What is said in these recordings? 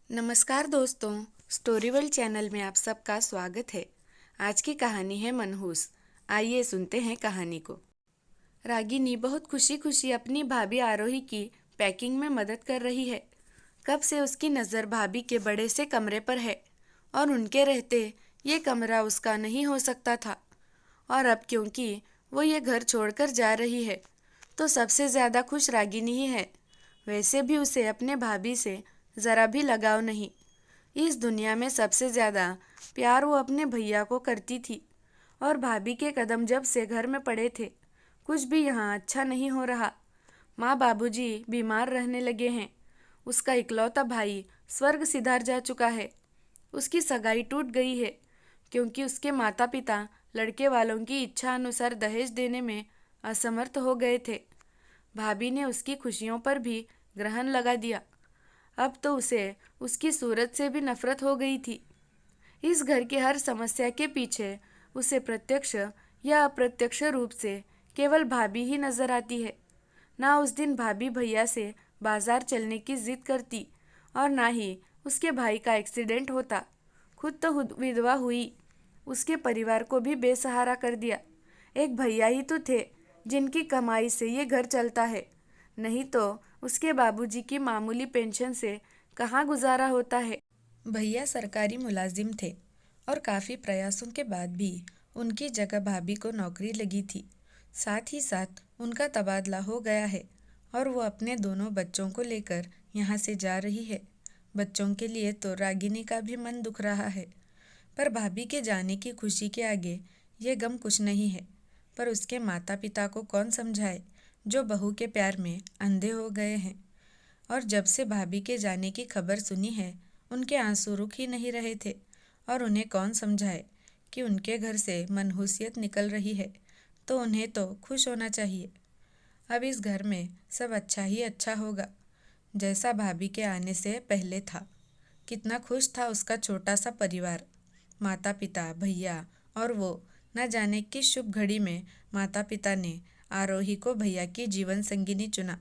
नमस्कार दोस्तों, story world channel में आप सबका स्वागत है। आज की कहानी है मनहूस। आइए सुनते हैं कहानी को। रागिनी बहुत खुशी खुशी अपनी भाभी आरोही की पैकिंग में मदद कर रही है। कब से उसकी नज़र भाभी के बड़े से कमरे पर है और उनके रहते ये कमरा उसका नहीं हो सकता था। और अब क्योंकि वो ये घर छोड़कर जा रही है तो सबसे ज़्यादा खुश रागिनी ही है। वैसे भी उसे अपने भाभी से ज़रा भी लगाव नहीं। इस दुनिया में सबसे ज़्यादा प्यार वो अपने भैया को करती थी। और भाभी के कदम जब से घर में पड़े थे, कुछ भी यहाँ अच्छा नहीं हो रहा। माँ बाबूजी बीमार रहने लगे हैं। उसका इकलौता भाई स्वर्ग सिधार जा चुका है। उसकी सगाई टूट गई है क्योंकि उसके माता पिता लड़के वालों की इच्छा अनुसार दहेज देने में असमर्थ हो गए थे। भाभी ने उसकी खुशियों पर भी ग्रहण लगा दिया। अब तो उसे उसकी सूरत से भी नफरत हो गई थी। इस घर की हर समस्या के पीछे उसे प्रत्यक्ष या अप्रत्यक्ष रूप से केवल भाभी ही नजर आती है। ना उस दिन भाभी भैया से बाजार चलने की जिद करती और ना ही उसके भाई का एक्सीडेंट होता। खुद तो विधवा हुई, उसके परिवार को भी बेसहारा कर दिया। एक भैया ही तो थे जिनकी कमाई से ये घर चलता है, नहीं तो उसके बाबूजी की मामूली पेंशन से कहाँ गुजारा होता है। भैया सरकारी मुलाजिम थे और काफ़ी प्रयासों के बाद भी उनकी जगह भाभी को नौकरी लगी थी। साथ ही साथ उनका तबादला हो गया है और वो अपने दोनों बच्चों को लेकर यहाँ से जा रही है। बच्चों के लिए तो रागिनी का भी मन दुख रहा है, पर भाभी के जाने की खुशी के आगे ये गम कुछ नहीं है। पर उसके माता पिता को कौन समझाए जो बहू के प्यार में अंधे हो गए हैं। और जब से भाभी के जाने की खबर सुनी है, उनके आंसू रुक ही नहीं रहे थे। और उन्हें कौन समझाए कि उनके घर से मनहूसियत निकल रही है, तो उन्हें तो खुश होना चाहिए। अब इस घर में सब अच्छा ही अच्छा होगा, जैसा भाभी के आने से पहले था। कितना खुश था उसका छोटा सा परिवार, माता पिता, भैया और वो। न जाने किस शुभ घड़ी में माता पिता ने आरोही को भैया की जीवन संगिनी चुना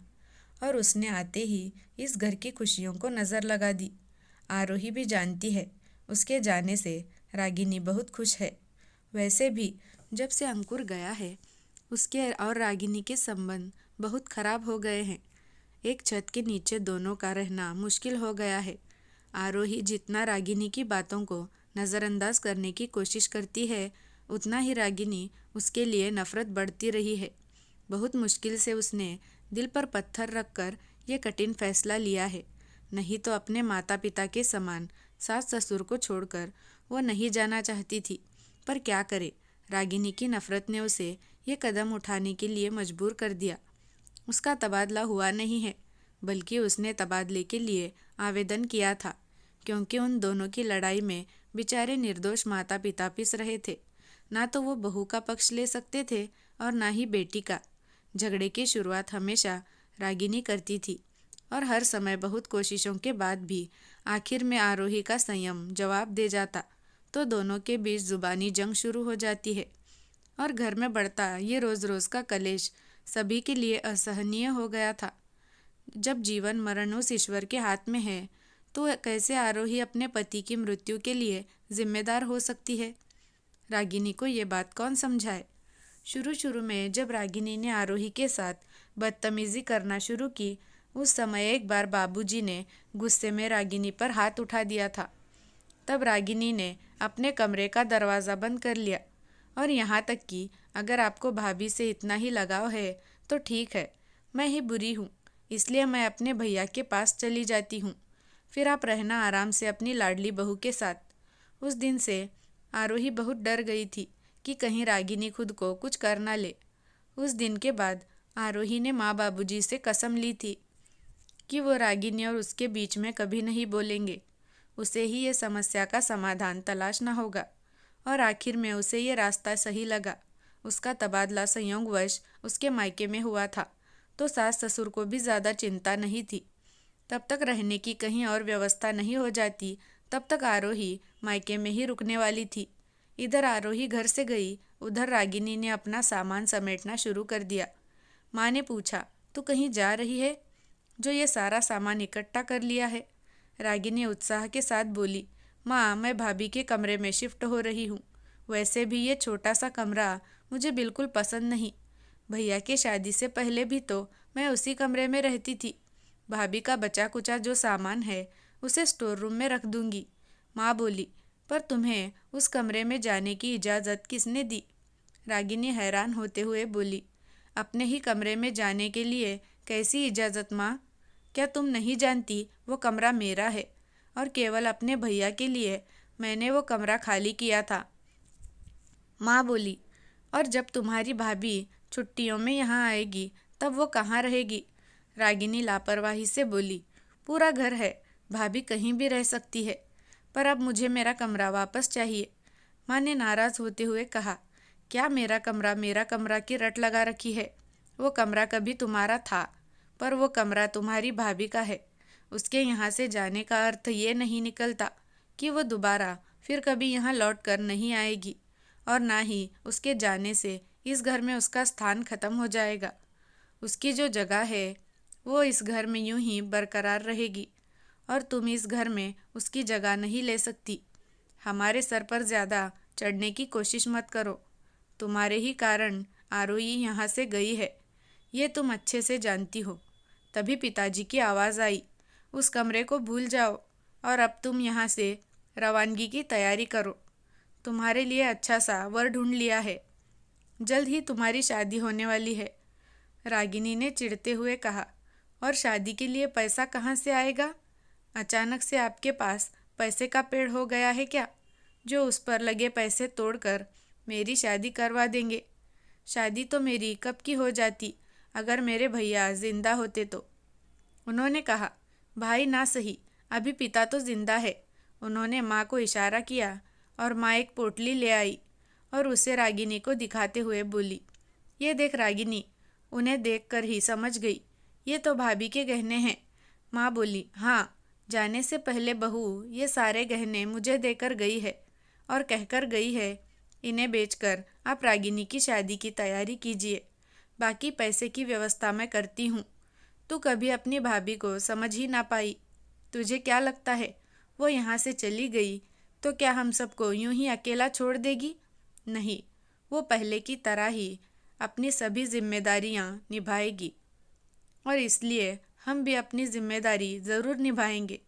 और उसने आते ही इस घर की खुशियों को नज़र लगा दी। आरोही भी जानती है उसके जाने से रागिनी बहुत खुश है। वैसे भी जब से अंकुर गया है, उसके और रागिनी के संबंध बहुत खराब हो गए हैं। एक छत के नीचे दोनों का रहना मुश्किल हो गया है। आरोही जितना रागिनी की बातों को नज़रअंदाज करने की कोशिश करती है, उतना ही रागिनी उसके लिए नफ़रत बढ़ती रही है। बहुत मुश्किल से उसने दिल पर पत्थर रखकर यह कठिन फैसला लिया है। नहीं तो अपने माता पिता के समान सास ससुर को छोड़कर वो नहीं जाना चाहती थी। पर क्या करे, रागिनी की नफ़रत ने उसे ये कदम उठाने के लिए मजबूर कर दिया। उसका तबादला हुआ नहीं है, बल्कि उसने तबादले के लिए आवेदन किया था, क्योंकि उन दोनों की लड़ाई में बेचारे निर्दोष माता पिता पिस रहे थे। ना तो वो बहू का पक्ष ले सकते थे और ना ही बेटी का। झगड़े की शुरुआत हमेशा रागिनी करती थी और हर समय बहुत कोशिशों के बाद भी आखिर में आरोही का संयम जवाब दे जाता, तो दोनों के बीच जुबानी जंग शुरू हो जाती है। और घर में बढ़ता ये रोज़ रोज़ का कलेश सभी के लिए असहनीय हो गया था। जब जीवन मरण उस ईश्वर के हाथ में है, तो कैसे आरोही अपने पति की मृत्यु के लिए जिम्मेदार हो सकती है। रागिनी को ये बात कौन समझाए। शुरू शुरू में जब रागिनी ने आरोही के साथ बदतमीजी करना शुरू की, उस समय एक बार बाबूजी ने गुस्से में रागिनी पर हाथ उठा दिया था। तब रागिनी ने अपने कमरे का दरवाज़ा बंद कर लिया और यहाँ तक कि अगर आपको भाभी से इतना ही लगाव है तो ठीक है, मैं ही बुरी हूँ, इसलिए मैं अपने भैया के पास चली जाती हूँ, फिर आप रहना आराम से अपनी लाडली बहू के साथ। उस दिन से आरोही बहुत डर गई थी कि कहीं रागिनी खुद को कुछ कर ना ले। उस दिन के बाद आरोही ने माँ बाबूजी से कसम ली थी कि वो रागिनी और उसके बीच में कभी नहीं बोलेंगे। उसे ही ये समस्या का समाधान तलाशना होगा। और आखिर में उसे ये रास्ता सही लगा। उसका तबादला संयोगवश उसके मायके में हुआ था, तो सास ससुर को भी ज़्यादा चिंता नहीं थी। तब तक रहने की कहीं और व्यवस्था नहीं हो जाती, तब तक आरोही मायके में ही रुकने वाली थी। इधर आरोही घर से गई, उधर रागिनी ने अपना सामान समेटना शुरू कर दिया। माँ ने पूछा, तू कहीं जा रही है जो ये सारा सामान इकट्ठा कर लिया है? रागिनी उत्साह के साथ बोली, माँ, मैं भाभी के कमरे में शिफ्ट हो रही हूँ। वैसे भी ये छोटा सा कमरा मुझे बिल्कुल पसंद नहीं। भैया के शादी से पहले भी तो मैं उसी कमरे में रहती थी। भाभी का बचा कुचा जो सामान है उसे स्टोर रूम में रख दूंगी। माँ बोली, पर तुम्हें उस कमरे में जाने की इजाज़त किसने दी? रागिनी हैरान होते हुए बोली, अपने ही कमरे में जाने के लिए कैसी इजाज़त माँ? क्या तुम नहीं जानती वो कमरा मेरा है और केवल अपने भैया के लिए मैंने वो कमरा खाली किया था। माँ बोली, और जब तुम्हारी भाभी छुट्टियों में यहाँ आएगी तब वो कहाँ रहेगी? रागिनी लापरवाही से बोली, पूरा घर है, भाभी कहीं भी रह सकती है, पर अब मुझे मेरा कमरा वापस चाहिए। माँ ने नाराज़ होते हुए कहा, क्या मेरा कमरा की रट लगा रखी है? वो कमरा कभी तुम्हारा था, पर वो कमरा तुम्हारी भाभी का है। उसके यहाँ से जाने का अर्थ ये नहीं निकलता कि वो दोबारा फिर कभी यहाँ लौट कर नहीं आएगी, और ना ही उसके जाने से इस घर में उसका स्थान खत्म हो जाएगा। उसकी जो जगह है वो इस घर में यूं ही बरकरार रहेगी, और तुम इस घर में उसकी जगह नहीं ले सकती। हमारे सर पर ज़्यादा चढ़ने की कोशिश मत करो। तुम्हारे ही कारण आरोही यहाँ से गई है, ये तुम अच्छे से जानती हो। तभी पिताजी की आवाज़ आई, उस कमरे को भूल जाओ और अब तुम यहाँ से रवानगी की तैयारी करो। तुम्हारे लिए अच्छा सा वर ढूंढ लिया है, जल्द ही तुम्हारी शादी होने वाली है। रागिनी ने चिढ़ते हुए कहा, और शादी के लिए पैसा कहाँ से आएगा? अचानक से आपके पास पैसे का पेड़ हो गया है क्या, जो उस पर लगे पैसे तोड़कर मेरी शादी करवा देंगे? शादी तो मेरी कब की हो जाती अगर मेरे भैया जिंदा होते तो। उन्होंने कहा, भाई ना सही, अभी पिता तो जिंदा है। उन्होंने माँ को इशारा किया और माँ एक पोटली ले आई और उसे रागिनी को दिखाते हुए बोली, ये देख रागिनी। उन्हें देखकर ही समझ गई, ये तो भाभी के गहने हैं। माँ बोली, हाँ, जाने से पहले बहू ये सारे गहने मुझे देकर गई है और कहकर गई है, इन्हें बेचकर आप रागिनी की शादी की तैयारी कीजिए, बाकी पैसे की व्यवस्था मैं करती हूँ। तू कभी अपनी भाभी को समझ ही ना पाई। तुझे क्या लगता है वो यहाँ से चली गई तो क्या हम सबको यूं ही अकेला छोड़ देगी? नहीं, वो पहले की तरह ही अपनी सभी जिम्मेदारियाँ निभाएगी, और इसलिए हम भी अपनी जिम्मेदारी ज़रूर निभाएंगे।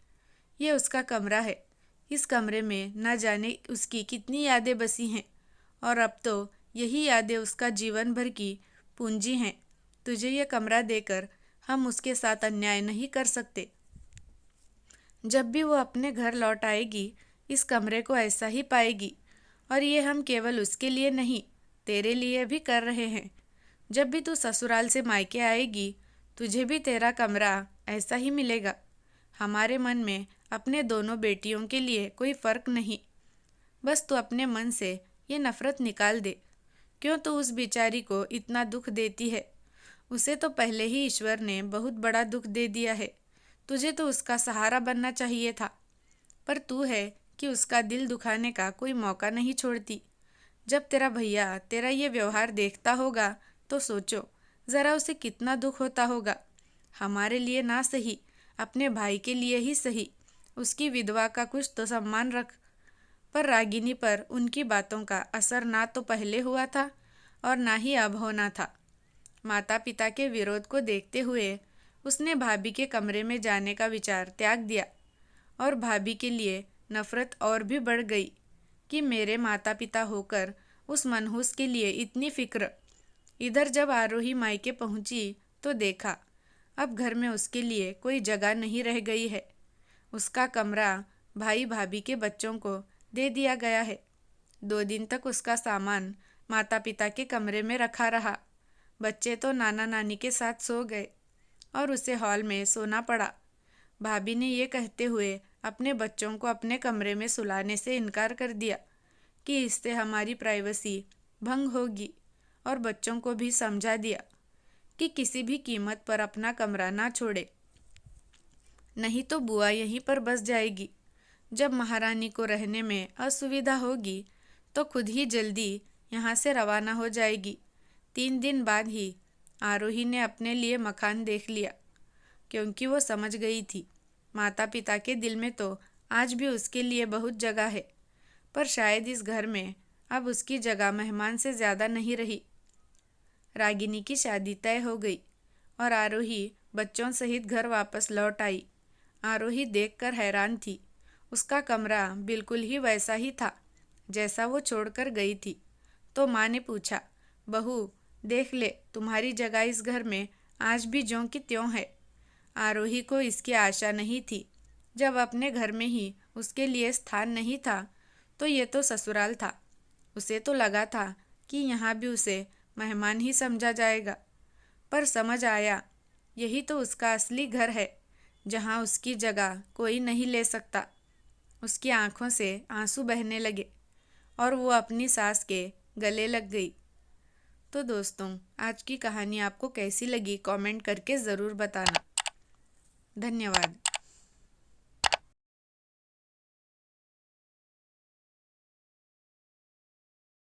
ये उसका कमरा है, इस कमरे में न जाने उसकी कितनी यादें बसी हैं, और अब तो यही यादें उसका जीवन भर की पूंजी हैं। तुझे ये कमरा देकर हम उसके साथ अन्याय नहीं कर सकते। जब भी वो अपने घर लौट आएगी इस कमरे को ऐसा ही पाएगी, और ये हम केवल उसके लिए नहीं, तेरे लिए भी कर रहे हैं। जब भी तू ससुराल से मायके आएगी तुझे भी तेरा कमरा ऐसा ही मिलेगा। हमारे मन में अपने दोनों बेटियों के लिए कोई फ़र्क नहीं। बस तू अपने मन से ये नफ़रत निकाल दे। क्यों तू उस बेचारी को इतना दुख देती है? उसे तो पहले ही ईश्वर ने बहुत बड़ा दुख दे दिया है। तुझे तो उसका सहारा बनना चाहिए था, पर तू है कि उसका दिल दुखाने का कोई मौका नहीं छोड़ती। जब तेरा भैया तेरा ये व्यवहार देखता होगा तो सोचो ज़रा उसे कितना दुख होता होगा। हमारे लिए ना सही, अपने भाई के लिए ही सही, उसकी विधवा का कुछ तो सम्मान रख। पर रागिनी पर उनकी बातों का असर ना तो पहले हुआ था और ना ही अब होना था। माता पिता के विरोध को देखते हुए उसने भाभी के कमरे में जाने का विचार त्याग दिया, और भाभी के लिए नफ़रत और भी बढ़ गई कि मेरे माता पिता होकर उस मनहूस के लिए इतनी फिक्र। इधर जब आरोही मायके पहुंची तो देखा अब घर में उसके लिए कोई जगह नहीं रह गई है। उसका कमरा भाई भाभी के बच्चों को दे दिया गया है। 2 दिन तक उसका सामान माता पिता के कमरे में रखा रहा। बच्चे तो नाना नानी के साथ सो गए और उसे हॉल में सोना पड़ा। भाभी ने ये कहते हुए अपने बच्चों को अपने कमरे में सुलाने से इनकार कर दिया कि इससे हमारी प्राइवेसी भंग होगी, और बच्चों को भी समझा दिया कि किसी भी कीमत पर अपना कमरा ना छोड़े, नहीं तो बुआ यहीं पर बस जाएगी। जब महारानी को रहने में असुविधा होगी तो खुद ही जल्दी यहाँ से रवाना हो जाएगी। 3 दिन बाद ही आरोही ने अपने लिए मकान देख लिया, क्योंकि वो समझ गई थी माता पिता के दिल में तो आज भी उसके लिए बहुत जगह है, पर शायद इस घर में अब उसकी जगह मेहमान से ज़्यादा नहीं रही। रागिनी की शादी तय हो गई और आरोही बच्चों सहित घर वापस लौट आई। आरोही देखकर हैरान थी। उसका कमरा बिल्कुल ही वैसा ही था जैसा वो छोड़कर गई थी। तो माँ ने पूछा, बहू देख ले, तुम्हारी जगह इस घर में आज भी ज्यों की त्यों है। आरोही को इसकी आशा नहीं थी। जब अपने घर में ही उसके लिए स्थान नहीं था तो ये तो ससुराल था। उसे तो लगा था कि यहाँ भी उसे मेहमान ही समझा जाएगा, पर समझ आया यही तो उसका असली घर है जहाँ उसकी जगह कोई नहीं ले सकता। उसकी आंखों से आंसू बहने लगे और वो अपनी सास के गले लग गई। तो दोस्तों, आज की कहानी आपको कैसी लगी कमेंट करके ज़रूर बताना। धन्यवाद।